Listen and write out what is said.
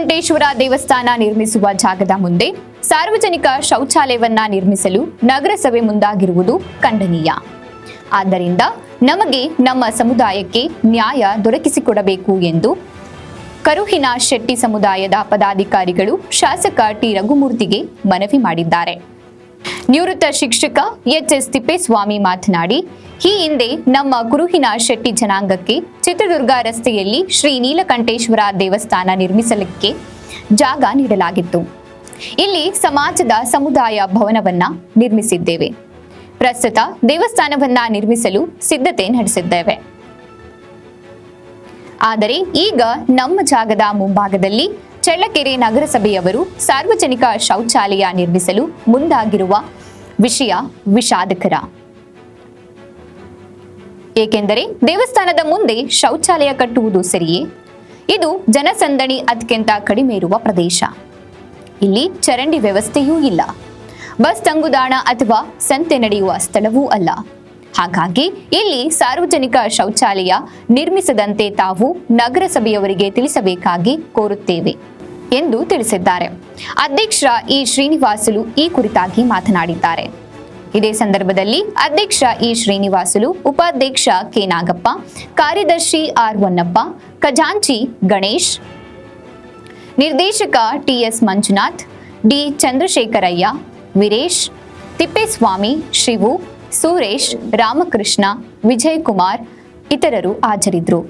ನೀಲಕಂಠೇಶ್ವರ ದೇವಸ್ಥಾನ ನಿರ್ಮಿಸುವ ಜಾಗದ ಮುಂದೆ ಸಾರ್ವಜನಿಕ ಶೌಚಾಲಯವನ್ನ ನಿರ್ಮಿಸಲು ನಗರಸಭೆ ಮುಂದಾಗಿರುವುದು ಖಂಡನೀಯ. ಆದ್ದರಿಂದ ನಮಗೆ ನಮ್ಮ ಸಮುದಾಯಕ್ಕೆ ನ್ಯಾಯ ದೊರಕಿಸಿಕೊಡಬೇಕು ಎಂದು ಕರುಹಿನ ಶೆಟ್ಟಿ ಸಮುದಾಯದ ಪದಾಧಿಕಾರಿಗಳು ಶಾಸಕ ಟಿ ರಘುಮೂರ್ತಿಗೆ ಮನವಿ ಮಾಡಿದ್ದಾರೆ. ನಿವೃತ್ತ ಶಿಕ್ಷಕ ಎಚ್.ಎಸ್. ತಿಪ್ಪೇಸ್ವಾಮಿ ಮಾತನಾಡಿ, ಈ ಹಿಂದೆ ನಮ್ಮ ಕುರುಹಿನ ಶೆಟ್ಟಿ ಜನಾಂಗಕ್ಕೆ ಚಿತ್ರದುರ್ಗ ರಸ್ತೆಯಲ್ಲಿ ಶ್ರೀ ನೀಲಕಂಠೇಶ್ವರ ದೇವಸ್ಥಾನ ನಿರ್ಮಿಸಲಿಕ್ಕೆ ಜಾಗ ನೀಡಲಾಗಿತ್ತು. ಇಲ್ಲಿ ಸಮಾಜದ ಸಮುದಾಯ ಭವನವನ್ನ ನಿರ್ಮಿಸಿದ್ದೇವೆ. ಪ್ರಸ್ತುತ ದೇವಸ್ಥಾನವನ್ನ ನಿರ್ಮಿಸಲು ಸಿದ್ಧತೆ ನಡೆಸಿದ್ದೇವೆ. ಆದರೆ ಈಗ ನಮ್ಮ ಜಾಗದ ಮುಂಭಾಗದಲ್ಲಿ ಚಳ್ಳಕೆರೆ ನಗರಸಭೆಯವರು ಸಾರ್ವಜನಿಕ ಶೌಚಾಲಯ ನಿರ್ಮಿಸಲು ಮುಂದಾಗಿರುವ ವಿಷಯ ವಿಷಾದಕರ. ಏಕೆಂದರೆ ದೇವಸ್ಥಾನದ ಮುಂದೆ ಶೌಚಾಲಯ ಕಟ್ಟುವುದು ಸರಿಯೇ? ಇದು ಜನಸಂದಣಿ ಅತ್ಯಂತ ಕಡಿಮೆ ಇರುವ ಪ್ರದೇಶ. ಇಲ್ಲಿ ಚರಂಡಿ ವ್ಯವಸ್ಥೆಯೂ ಇಲ್ಲ. ಬಸ್ ತಂಗುದಾಣ ಅಥವಾ ಸಂತೆ ನಡೆಯುವ ಸ್ಥಳವೂ ಅಲ್ಲ. ಹಾಗಾಗಿ ಇಲ್ಲಿ ಸಾರ್ವಜನಿಕ ಶೌಚಾಲಯ ನಿರ್ಮಿಸದಂತೆ ತಾವು ನಗರಸಭೆಯವರಿಗೆ ತಿಳಿಸಬೇಕಾಗಿ ಕೋರುತ್ತೇವೆ ಎಂದು ತಿಳಿಸಿದ್ದಾರೆ. ಅಧ್ಯಕ್ಷ ಇ ಶ್ರೀನಿವಾಸುಲು ಈ ಕುರಿತಾಗಿ ಮಾತನಾಡಿದ್ದಾರೆ. ಇದೇ ಸಂದರ್ಭದಲ್ಲಿ ಅಧ್ಯಕ್ಷ ಇ ಶ್ರೀನಿವಾಸುಲು, ಉಪಾಧ್ಯಕ್ಷ ಕೆ ನಾಗಪ್ಪ, ಕಾರ್ಯದರ್ಶಿ ಆರ್ ಹೊನ್ನಪ್ಪ, ಖಜಾಂಚಿ ಗಣೇಶ್, ನಿರ್ದೇಶಕ ಟಿಎಸ್ ಮಂಜುನಾಥ್, ಡಿ ಚಂದ್ರಶೇಖರಯ್ಯ, ವೀರೇಶ್, ತಿಪ್ಪೇಸ್ವಾಮಿ, ಶಿವು, ಸುರೇಶ್, ರಾಮಕೃಷ್ಣ, ವಿಜಯಕುಮಾರ್ ಇತರರು ಹಾಜರಿದ್ದರು.